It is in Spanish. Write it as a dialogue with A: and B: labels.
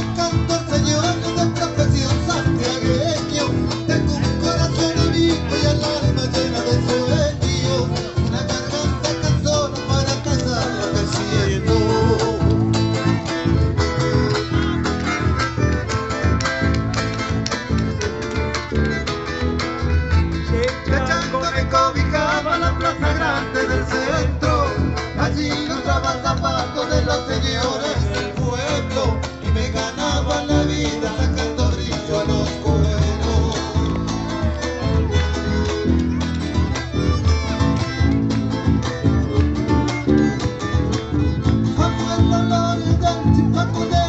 A: el cantor, señor de profesión santiagueño. Tengo un corazón vivo y el alma llena de sueños. Una garganta cansona para expresar lo que siento. De Chanco me cobijaba la plaza grande del centro. Allí usaba zapatos de los señores del pueblo y me ganaba la vida sacando brillo a los cueros. Fue el dolor del chimpaco de